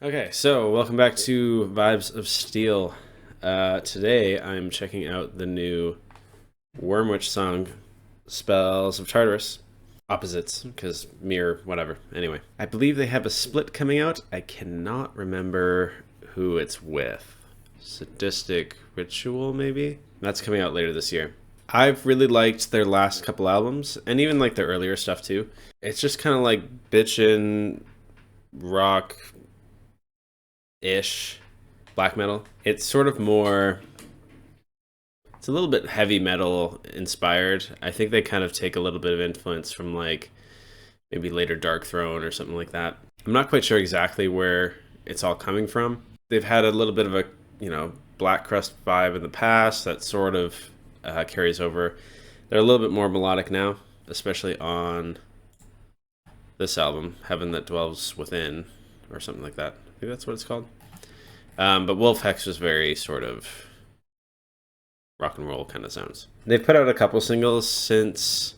Okay, so welcome back to Vibes of Steel. Today I'm checking out the new Wormwitch song, Spells of Tartarus. Opposites, because mirror, whatever. Anyway, I believe they have a split coming out. I cannot remember who it's with. Sadistic Ritual, maybe? That's coming out later this year. I've really liked their last couple albums, and even like their earlier stuff too. It's just kind of like bitchin' rock ish black metal. It's sort of more, it's a little bit heavy metal inspired. I think they kind of take a little bit of influence from like maybe later Dark Throne or something like that. I'm not quite sure exactly where it's all coming from. They've had a little bit of a, Black Crust vibe in the past that sort of carries over. They're a little bit more melodic now, especially on this album, Heaven That Dwells Within, or something like that. I think that's what it's called. But Wolf Hex was very sort of rock and roll kind of sounds. They've put out a couple singles since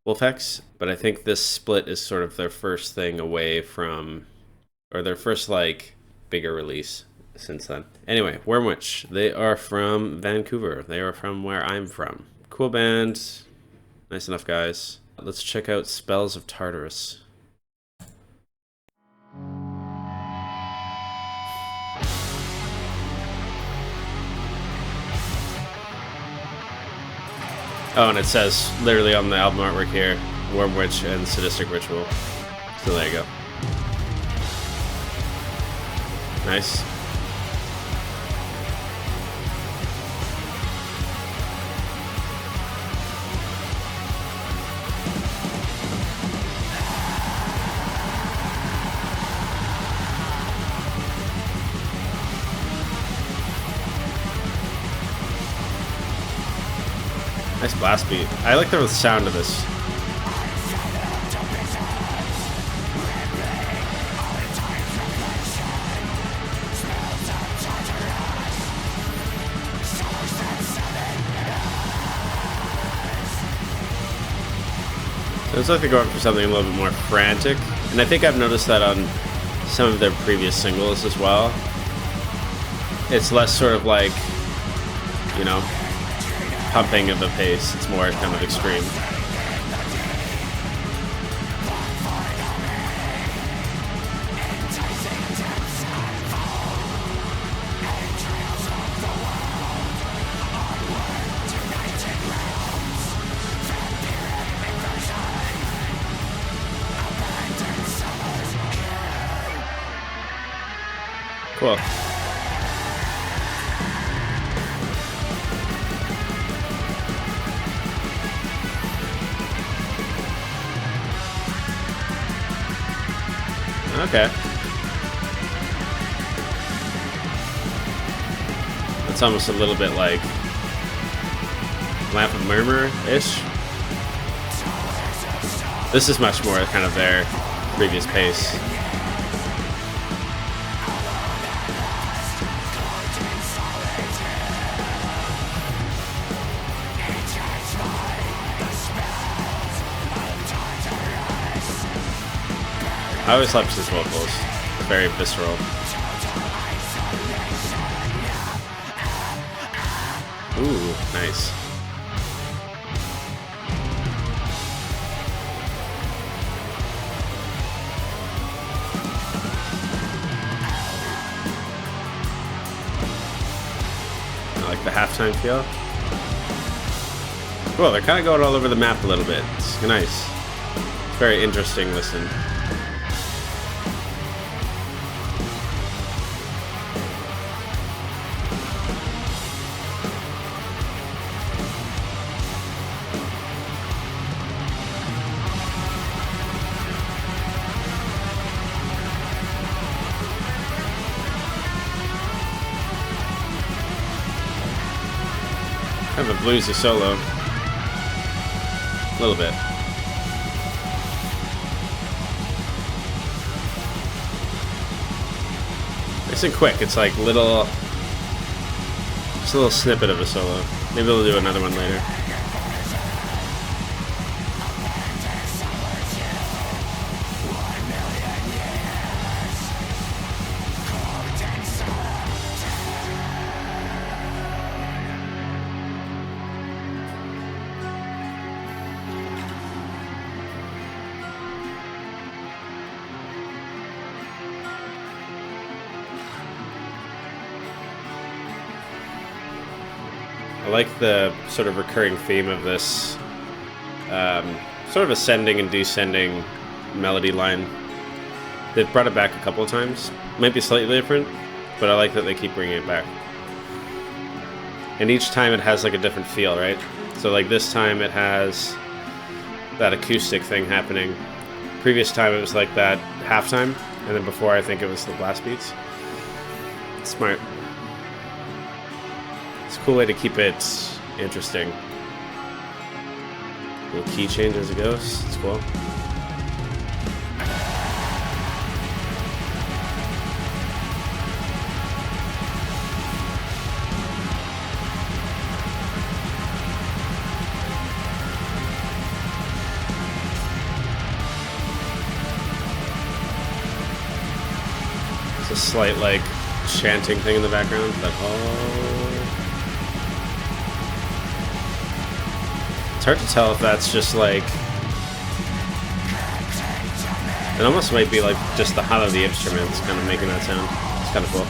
Wolf Hex, but I think this split is sort of their first thing away from, or their first like bigger release since then. Anyway, Wormwitch, they are from Vancouver. They are from where I'm from. Cool band, nice enough guys. Let's check out Spells of Tartarus. Oh, and it says literally on the album artwork here, Wormwitch and Sadistic Ritual. So there you go. Nice. Nice blast beat. I like the sound of this. So it's like they're going for something a little bit more frantic. And I think I've noticed that on some of their previous singles as well. It's less sort of like, pumping of the pace. It's more kind of extreme. Cool. Okay. It's almost a little bit like Lamp of Murmur-ish. This is much more kind of their previous pace. I always loved his vocals. Very visceral. Ooh, nice. I like the halftime feel. Cool, they're kind of going all over the map a little bit. It's nice. It's very interesting listen. Kind of a bluesy solo. A little bit. Nice and quick. It's like little... Just a little snippet of a solo. Maybe we'll do another one later. I like the sort of recurring theme of this sort of ascending and descending melody line. They've brought it back a couple of times. Might be slightly different, but I like that they keep bringing it back. And each time it has like a different feel, right? So like this time it has that acoustic thing happening. Previous time it was like that halftime, and then before I think it was the blast beats. Smart. It's a cool way to keep it interesting. Little key change as it goes. It's cool. It's a slight like chanting thing in the background, but it's hard to tell if that's just like, it almost might be like just the hum of the instruments kind of making that sound. It's kind of cool.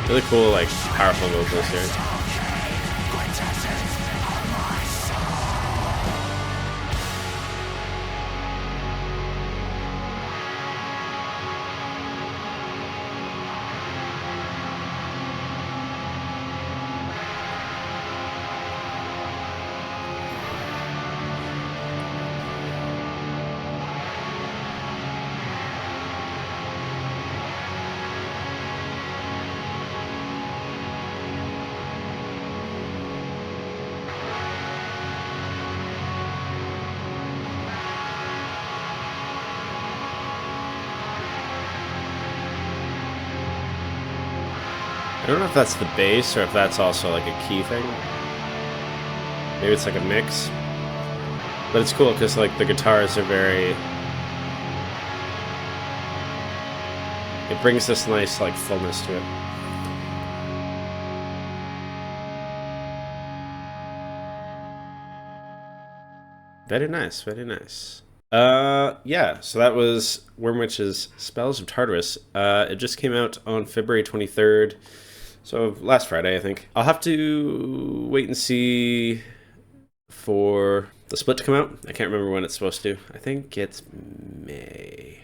Really cool, like powerful vocals here. I don't know if that's the bass or if that's also like a key thing. Maybe it's like a mix. But it's cool because like the guitars are very... It brings this nice like fullness to it. Very nice, very nice. Yeah, so that was Wormwitch's Spells of Tartarus. It just came out on February 23rd. So last Friday, I think. I'll have to wait and see for the split to come out. I can't remember when it's supposed to. I think it's May.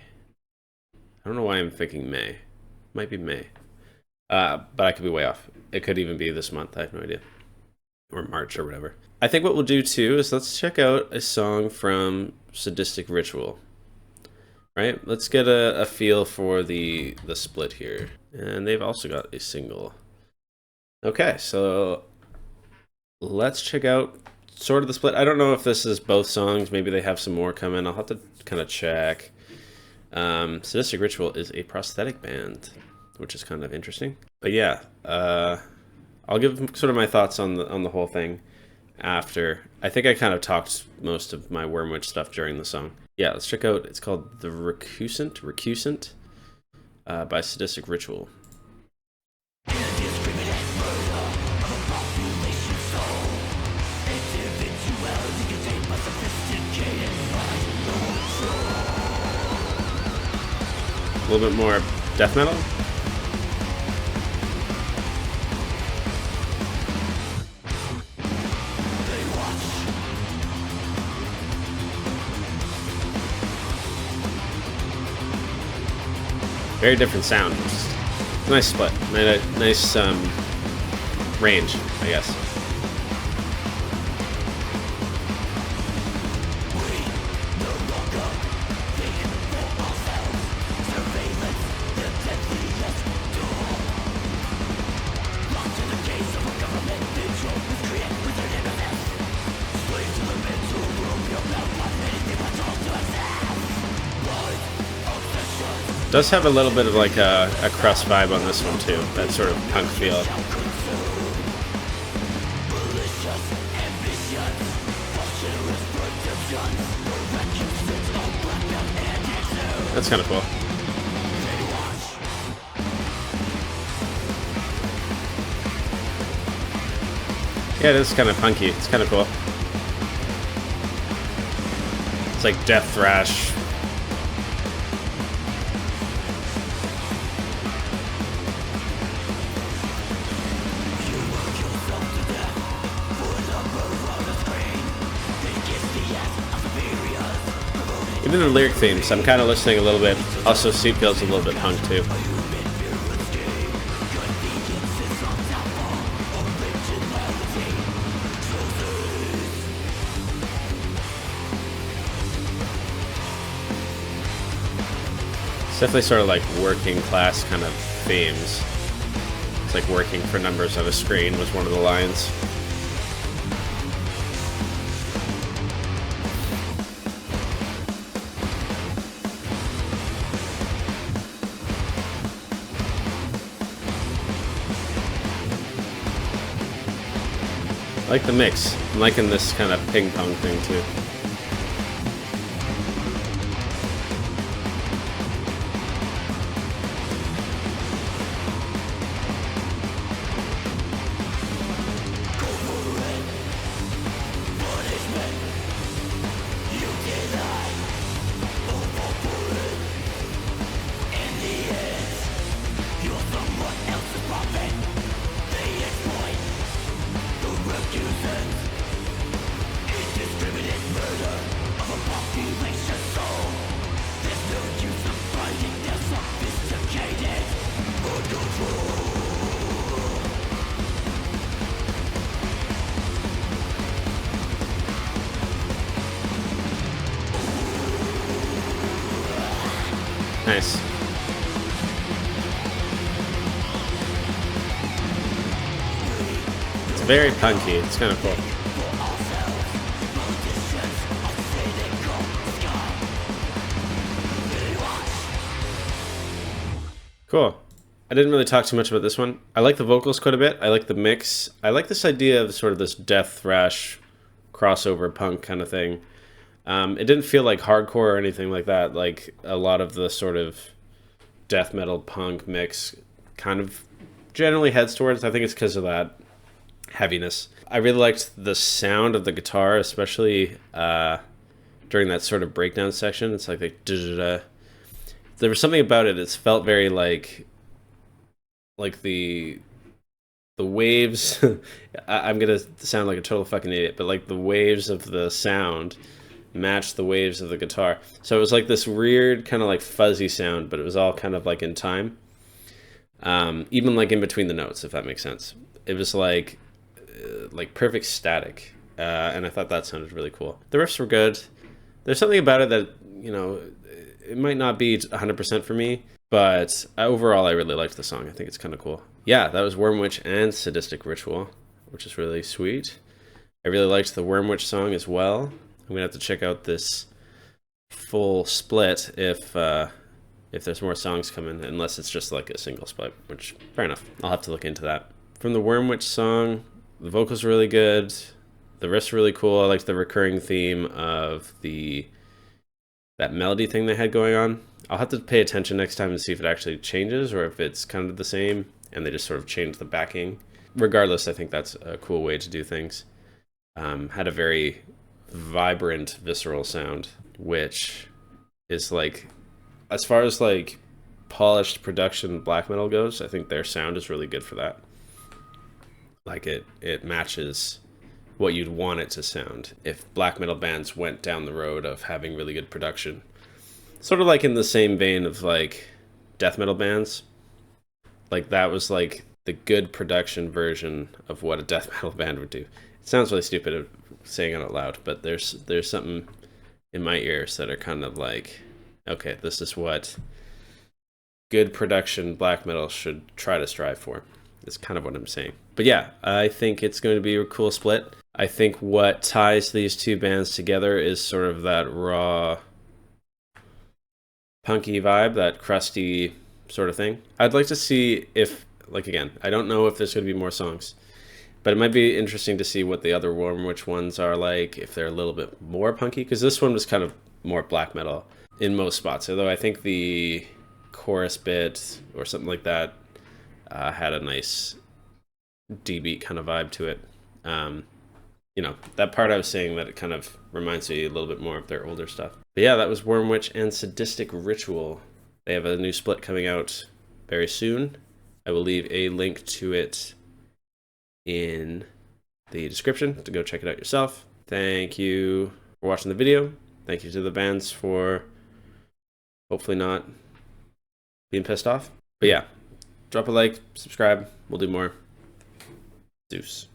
I don't know why I'm thinking May. Might be May. But I could be way off. It could even be this month. I have no idea. Or March or whatever. I think what we'll do too is let's check out a song from Sadistic Ritual. Right? Let's get a feel for the split here. And they've also got a single. Okay, so let's check out sort of the split. I don't know if this is both songs. Maybe they have some more coming. I'll have to kind of check. Sadistic Ritual is a prosthetic band, which is kind of interesting. But yeah, I'll give sort of my thoughts on the whole thing after. I think I kind of talked most of my Wormwitch stuff during the song. Yeah, let's check out. It's called The Recusant by Sadistic Ritual. A little bit more death metal. Very different sound. Nice split. Nice range, I guess. Does have a little bit of like a crust vibe on this one too, that sort of punk feel. That's kind of cool. Yeah, it is kind of punky. It's kind of cool. It's like death thrash. Even the lyric themes, I'm kind of listening a little bit. Also, Seatbelt's a little bit punk too. It's definitely sort of like working class kind of themes. It's like working for numbers on a screen was one of the lines. I like the mix. I'm liking this kind of ping pong thing too. Nice. It's very punky. It's kind of cool. Cool. I didn't really talk too much about this one. I like the vocals quite a bit. I like the mix. I like this idea of sort of this death thrash crossover punk kind of thing. It didn't feel like hardcore or anything like that. Like a lot of the sort of death metal punk mix kind of generally heads towards. I think it's because of that heaviness. I really liked the sound of the guitar, especially during that sort of breakdown section. It's like there was something about it. It felt very like the waves. I'm gonna sound like a total fucking idiot, but like the waves of the sound matched the waves of the guitar. So it was like this weird kind of like fuzzy sound, but it was all kind of like in time. Even like in between the notes, if that makes sense. It was like perfect static. And I thought that sounded really cool. The riffs were good. There's something about it that, you know, it might not be 100% for me, but overall I really liked the song. I think it's kind of cool. Yeah, that was Wormwitch and Sadistic Ritual, which is really sweet. I really liked the Wormwitch song as well. I'm gonna have to check out this full split if there's more songs coming, unless it's just like a single split, which fair enough. I'll have to look into that. From the Wormwitch song, the vocals are really good. The riff's really cool. I liked the recurring theme of that melody thing they had going on. I'll have to pay attention next time and see if it actually changes or if it's kind of the same and they just sort of change the backing. Regardless, I think that's a cool way to do things. Had a very vibrant, visceral sound, which is like, as far as like polished production black metal goes, I think their sound is really good for that. Like it matches what you'd want it to sound if black metal bands went down the road of having really good production. Sort of like in the same vein of like death metal bands. Like that was like the good production version of what a death metal band would do. It sounds really stupid saying it out loud, but there's something in my ears that are kind of like, okay, this is what good production black metal should try to strive for. That's kind of what I'm saying. But yeah, I think it's going to be a cool split. I think what ties these two bands together is sort of that raw, punky vibe, that crusty sort of thing. I'd like to see if, like again, I don't know if there's going to be more songs, but it might be interesting to see what the other Wormwitch ones are like, if they're a little bit more punky, because this one was kind of more black metal in most spots, although I think the chorus bit or something like that had a nice D-beat kind of vibe to it. you know, that part I was saying that it kind of reminds me a little bit more of their older stuff. But yeah, that was Wormwitch and Sadistic Ritual. They have a new split coming out very soon. I will leave a link to it in the description to go check it out yourself. Thank you for watching the video. Thank you to the bands for hopefully not being pissed off. But yeah, drop a like, subscribe. We'll do more. Deuce.